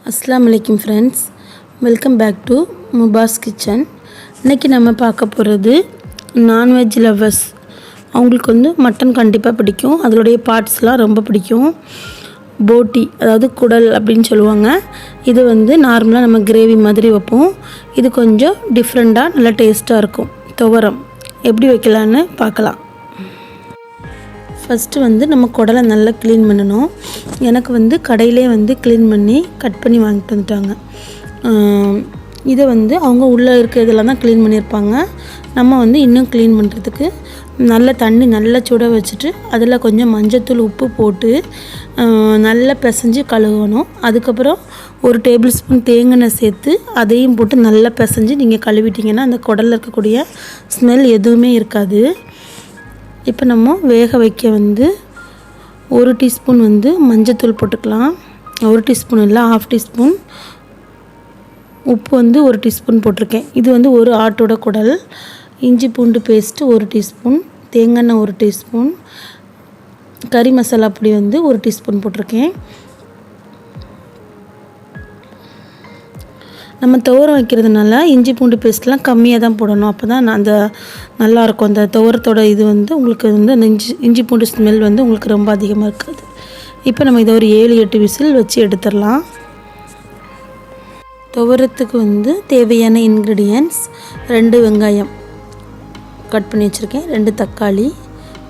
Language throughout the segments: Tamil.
अस्सलाम वालेकुम friends, welcome back to Muba's kitchen. इनकी நம்ம பார்க்க போகிறது நான்வெஜ் லவர்ஸ் அவங்களுக்கு வந்து மட்டன் கண்டிப்பாக பிடிக்கும், அதோடைய பார்ட்ஸ்லாம் ரொம்ப பிடிக்கும். போட்டி அதாவது குடல் அப்படின்னு சொல்லுவாங்க. இது வந்து நார்மலாக நம்ம கிரேவி மாதிரி வைப்போம். இது கொஞ்சம் டிஃப்ரெண்ட்டாக நல்லா டேஸ்ட்டாக இருக்கும். துவரம் எப்படி வைக்கலான்னு பார்க்கலாம். ஃபஸ்ட்டு வந்து நம்ம குடலை நல்லா க்ளீன் பண்ணணும். எனக்கு வந்து கடையிலே வந்து க்ளீன் பண்ணி கட் பண்ணி வாங்கிட்டு வந்துட்டாங்க. இதை வந்து அவங்க உள்ளே இருக்க இதெல்லாம் தான் க்ளீன் பண்ணியிருப்பாங்க. நம்ம வந்து இன்னும் க்ளீன் பண்ணுறதுக்கு நல்ல தண்ணி நல்லா சுட வச்சுட்டு அதில் கொஞ்சம் மஞ்சத்தூள் உப்பு போட்டு நல்லா பிசைஞ்சு கழுவணும். அதுக்கப்புறம் ஒரு டேபிள் ஸ்பூன் தேங்காய் சேர்த்து அதையும் போட்டு நல்லா பிசைஞ்சு நீங்கள் கழுவிட்டிங்கன்னா அந்த குடலில் இருக்கக்கூடிய ஸ்மெல் எதுவுமே இருக்காது. இப்போ நம்ம வேக வைக்க வந்து 1 டீஸ்பூன் வந்து மஞ்சத்தூள் போட்டுக்கலாம். 1 டீஸ்பூன் இல்லை, 1/2 டீஸ்பூன். உப்பு வந்து 1 டீஸ்பூன் போட்டிருக்கேன். இது வந்து ஒரு ஆட்டோட குடல். இஞ்சி பூண்டு பேஸ்ட்டு 1 டீஸ்பூன், தேங்காய் எண்ணெய் 1 டீஸ்பூன், கறி மசாலா பொடி வந்து 1 டீஸ்பூன் போட்டிருக்கேன். நம்ம துவரம் வைக்கிறதுனால இஞ்சி பூண்டு பேஸ்ட்லாம் கம்மியாக தான் போடணும். அப்போ தான் அந்த நல்லாயிருக்கும். அந்த துவரத்தோட இது வந்து உங்களுக்கு வந்து அந்த இஞ்சி பூண்டு ஸ்மெல் வந்து உங்களுக்கு ரொம்ப அதிகமாக இருக்காது. இப்போ நம்ம இதை ஒரு 7-8 விசில் வச்சு எடுத்துடலாம். துவரத்துக்கு வந்து தேவையான இன்க்ரீடியன்ட்ஸ்: 2 வெங்காயம் கட் பண்ணி வச்சுருக்கேன், 2 தக்காளி,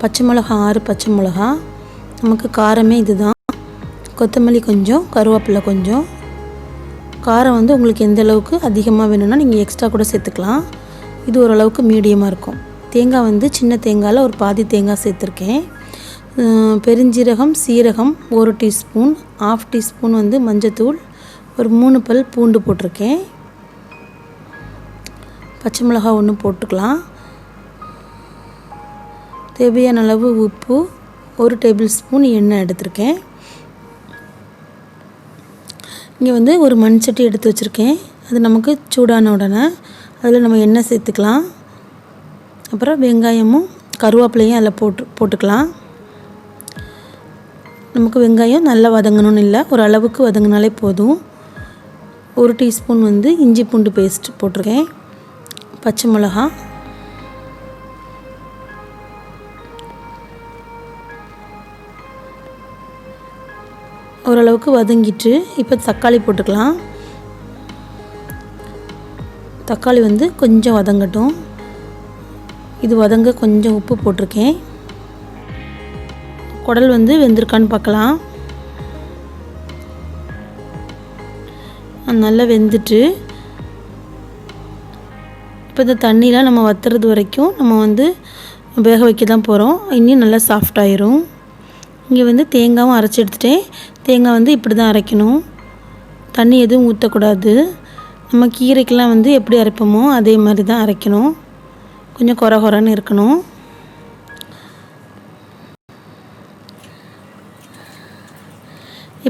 பச்சை மிளகா 6 பச்சை மிளகா, நமக்கு காரமே இது தான், கொத்தமல்லி கொஞ்சம், கருவேப்பிலை கொஞ்சம். காரம் வந்து உங்களுக்கு எந்த அளவுக்கு அதிகமாக வேணும்னா நீங்கள் எக்ஸ்ட்ரா கூட சேர்த்துக்கலாம். இது ஓரளவுக்கு மீடியமாக இருக்கும். தேங்காய் வந்து சின்ன தேங்காயில் ஒரு பாதி தேங்காய் சேர்த்துருக்கேன். பெருஞ்சீரகம், சீரகம் 1 டீஸ்பூன், 1/2 டீஸ்பூன் வந்து மஞ்சத்தூள், ஒரு 3 பல் பூண்டு போட்டிருக்கேன், பச்சை மிளகாய் 1 போட்டுக்கலாம், தேவையான அளவு உப்பு, 1 டேபிள் ஸ்பூன் எண்ணெய் எடுத்திருக்கேன். இங்கே வந்து ஒரு மண் சட்டி எடுத்து வச்சுருக்கேன். அது நமக்கு சூடான உடனே அதில் நம்ம எண்ணெய் சேர்த்துக்கலாம். அப்புறம் வெங்காயமும் கருவேப்பிலையும் அதில் போட்டுக்கலாம். நமக்கு வெங்காயம் நல்லா வதங்கணும்னு இல்லை, ஒரு அளவுக்கு வதங்கினாலே போதும். 1 டீஸ்பூன் வந்து இஞ்சி பூண்டு பேஸ்ட் போட்டிருக்கேன், பச்சை மிளகா, ஓரளவுக்கு வதங்கிட்டு இப்போ தக்காளி போட்டுக்கலாம். தக்காளி வந்து கொஞ்சம் வதங்கட்டும். இது வதங்க கொஞ்சம் உப்பு போட்டிருக்கேன். குடல் வந்து வெந்திருக்கான்னு பார்க்கலாம். நல்லா வெந்துட்டு இப்போ இந்த தண்ணியில் நம்ம வத்துறது வரைக்கும் நம்ம வந்து வேக வைக்க தான் போகிறோம். இன்னும் நல்லா சாஃப்டாயிரும். இங்கே வந்து தேங்காயும் அரைச்சி எடுத்துட்டேன். தேங்காய் வந்து இப்படி தான் அரைக்கணும், தண்ணி எதுவும் ஊற்றக்கூடாது. நம்ம கீரைக்கெலாம் வந்து எப்படி அரைப்போமோ அதே மாதிரி தான் அரைக்கணும். கொஞ்சம் கொரன்னு இருக்கணும்.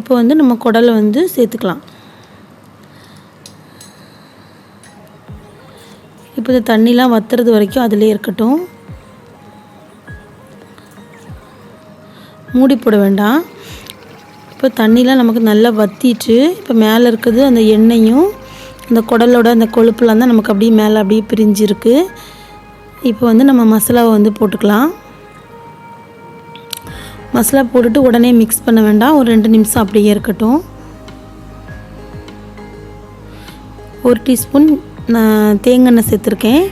இப்போ வந்து நம்ம குடலை வந்து சேர்த்துக்கலாம். இப்போ இந்த தண்ணிலாம் வத்துறது வரைக்கும் அதிலே இருக்கட்டும். மூடி போட வேண்டாம். இப்போ தண்ணிலாம் நமக்கு நல்லா வற்றிட்டு இப்போ மேலே இருக்குது அந்த எண்ணெயும் அந்த குடலோட அந்த கொழுப்புலாம் தான் நமக்கு அப்படியே மேலே அப்படியே பிரிஞ்சிருக்கு. இப்போ வந்து நம்ம மசாலாவை வந்து போட்டுக்கலாம். மசாலா போட்டுட்டு உடனே மிக்ஸ் பண்ண வேண்டாம், ஒரு 2 நிமிஷம் அப்படியே இருக்கட்டும். 1 டீஸ்பூன் நான் தேங்காய் எண்ணெய் சேர்த்துருக்கேன்.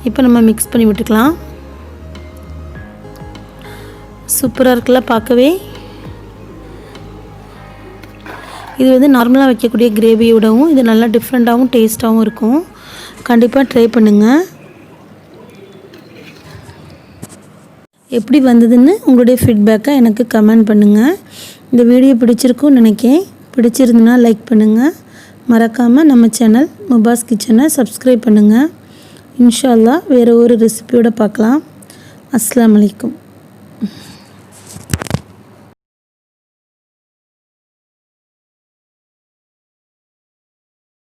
இப்போ நம்ம மிக்ஸ் பண்ணி விட்டுக்கலாம். சூப்பராக இருக்குல்ல பார்க்கவே. இது வந்து நார்மலாக வைக்கக்கூடிய கிரேவியோடவும் இது நல்லா டிஃப்ரெண்ட்டாகவும் டேஸ்ட்டாகவும் இருக்கும். கண்டிப்பாக ட்ரை பண்ணுங்கள். எப்படி வந்ததுன்னு உங்களுடைய ஃபீட்பேக்கை எனக்கு கமெண்ட் பண்ணுங்கள். இந்த வீடியோ பிடிச்சிருக்குன்னு நினைக்கிறேன். பிடிச்சிருந்துன்னா லைக் பண்ணுங்கள். மறக்காமல் நம்ம சேனல் முபா's கிச்சனை சப்ஸ்கிரைப் பண்ணுங்கள். இன்ஷா அல்லாஹ் வேறு ஒரு ரெசிபியோடு பார்க்கலாம். அஸ்ஸலாமு அலைக்கும்.